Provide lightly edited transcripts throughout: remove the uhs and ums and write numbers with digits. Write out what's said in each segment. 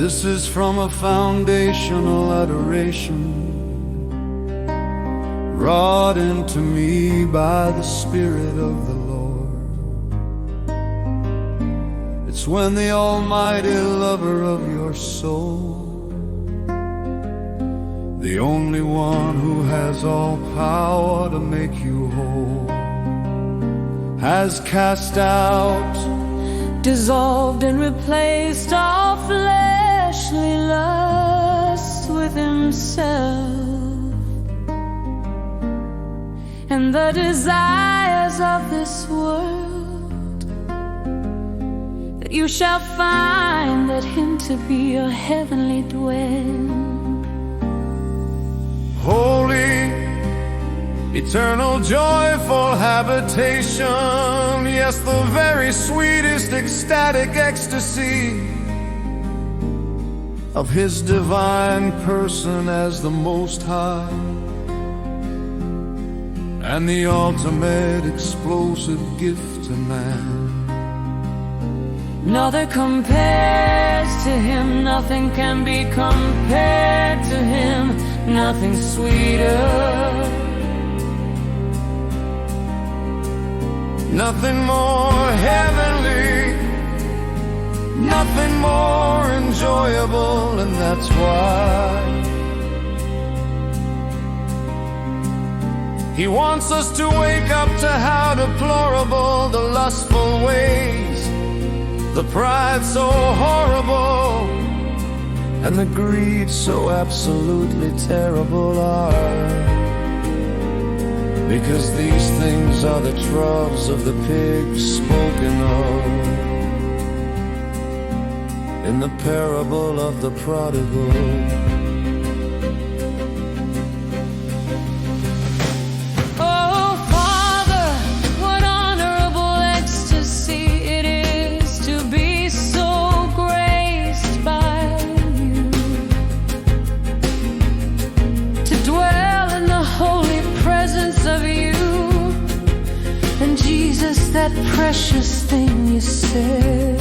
This is from a foundational adoration wrought into me by the Spirit of the Lord. It's when the Almighty Lover of your soul, the only one who has all power to make you whole, has cast out, dissolved and replaced all fleshly lusts with himself, and the desires of this world, that you shall find that him to be your heavenly dwelling. Holy, eternal, joyful habitation, yes, the very sweetest ecstatic ecstasy of his divine person as the Most High, and the ultimate explosive gift to man. Nothing compares to him, nothing can be compared to him, nothing sweeter, nothing more heavenly, nothing more enjoyable, and that's why he wants us to wake up to how deplorable the lustful ways, the pride so horrible, and the greed so absolutely terrible are. Because these things are the troughs of the pigs spoken of in the parable of the prodigal. That precious thing you said,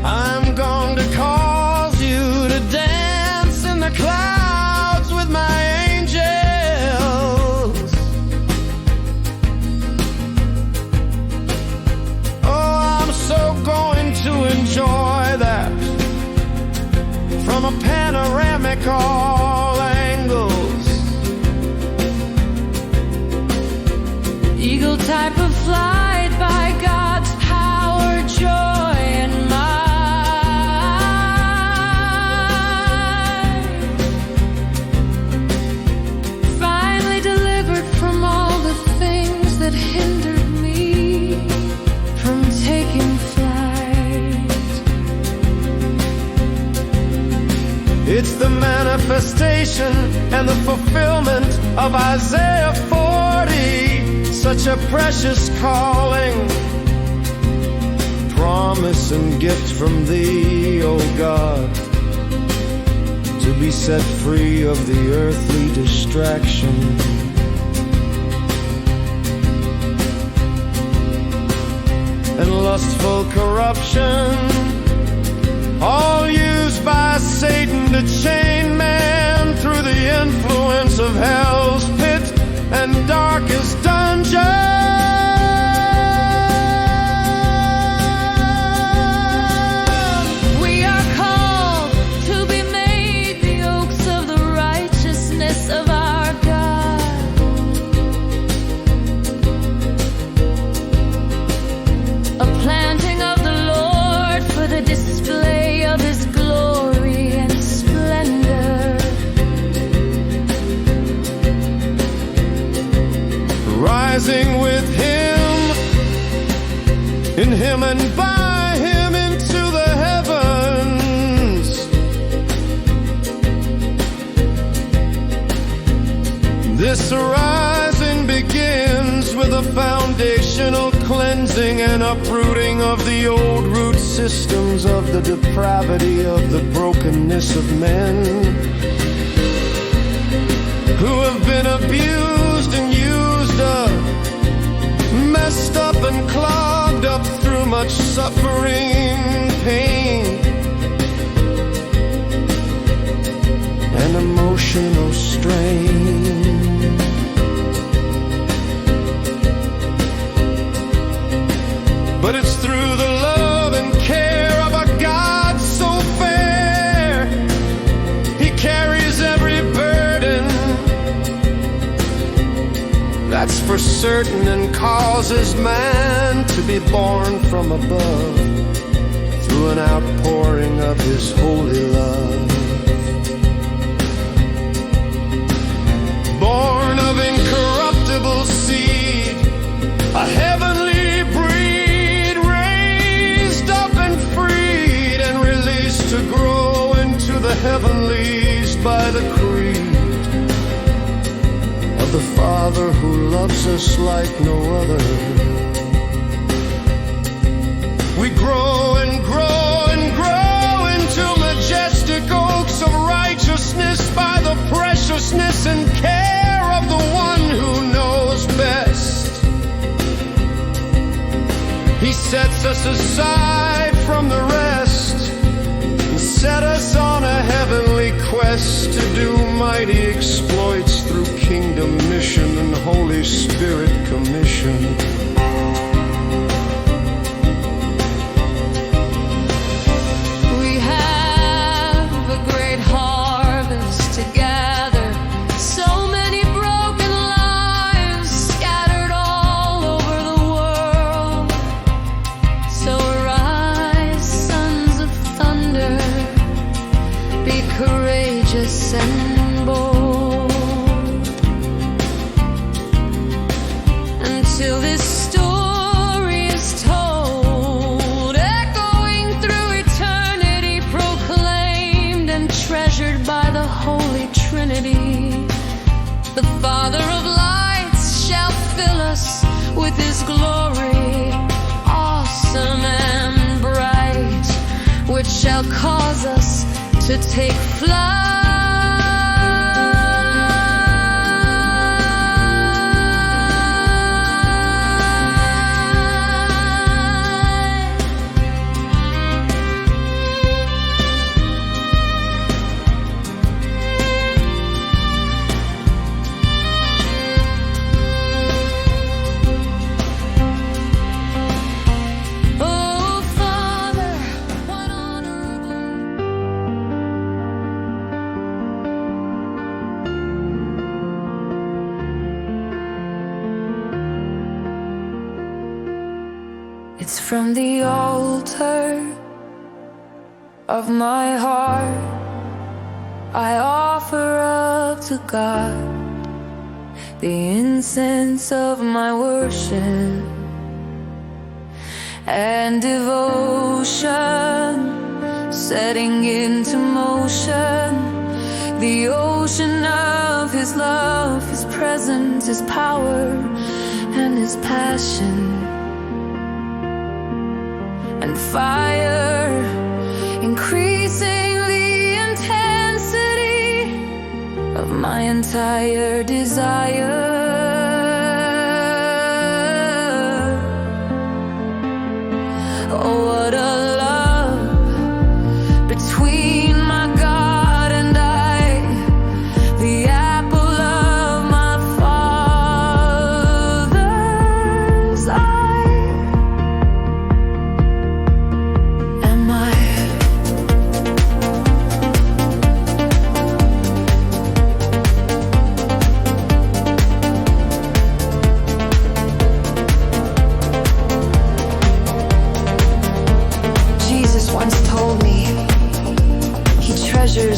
I'm going to cause you to dance in the clouds with my angels. Oh, I'm so going to enjoy that from a panoramic all angles. Eagle type of flight by God's power, joy and might. Finally delivered from all the things that hindered me from taking flight. It's the manifestation and the fulfillment of Isaiah 40. Such a precious calling, promise and gift from thee, O God, to be set free of the earthly distraction, and lustful corruption, all used by Satan to chain man through the influence of hell's pit and darkest dungeon. We are called to be made the oaks of the righteousness of our God, a planting of the Lord for the display of his glory and splendor. Rising with him, in him and by him into the heavens. This rising begins with a foundational cleansing and uprooting of the old root systems of the depravity of the brokenness of men who have been abused and used up, messed up and clogged up through much suffering, pain, for certain and causes man to be born from above through an outpouring of his holy love. Born of incorruptible seed, a heavenly breed, raised up and freed and released to grow into the heavenlies by the creed of the Father who loves us like no other. We grow and grow and grow into majestic oaks of righteousness by the preciousness and care of the one who knows best. He sets us aside from the rest and set us on a heavenly quest to do mighty exploits through kingdom mission and Holy Spirit commission. Courageous and bold until this story is told, echoing through eternity, proclaimed and treasured by the Holy Trinity. The Father of lights shall fill us with His glory, awesome and bright, which shall cause us to take flight. Oh, Father, what honorable. It's from the altar of my heart I offer up to God the incense of my worship and devotion, setting into motion the ocean of His love, His presence, His power, and His passion. And fire, increasing the intensity of my entire desire. Oh, what a love between my God and I, the apple of my Father's eye.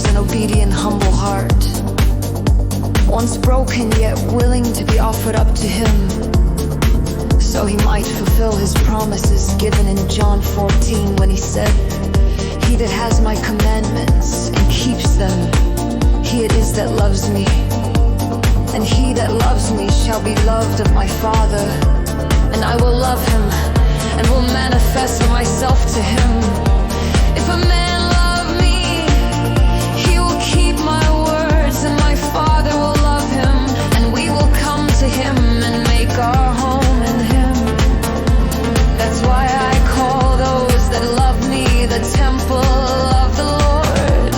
An obedient, humble heart, once broken yet willing to be offered up to Him, so He might fulfill His promises given in John 14 when He said, "He that has my commandments and keeps them, he it is that loves me, and he that loves me shall be loved of my Father, and I will love him and will manifest myself to him. If a man love me, he will keep my words, and my Father will love him, and we will come to him and make our home in him. That's why I call those that love me the temple of the Lord.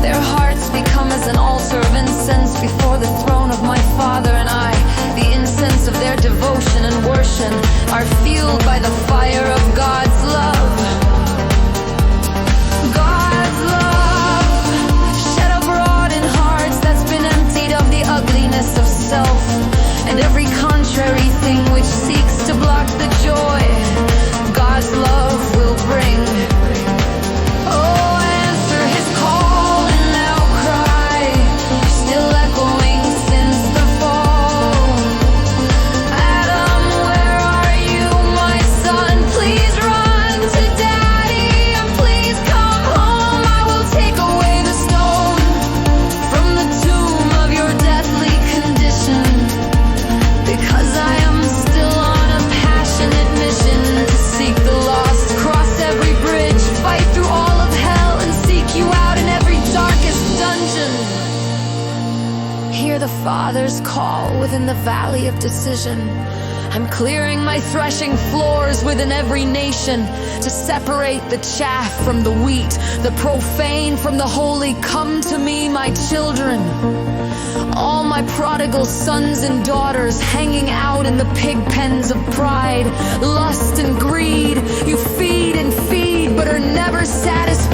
Their hearts become as an altar of incense before the throne of my Father, and I, the incense of their devotion and worship, are fueled by the fire of God's love. God's love, shed abroad in hearts that's been emptied of the ugliness of self and every Father's call within the valley of decision. I'm clearing my threshing floors within every nation to separate the chaff from the wheat, the profane from the holy. Come to me, my children. All my prodigal sons and daughters hanging out in the pig pens of pride, lust and greed. You feed and feed, but are never satisfied.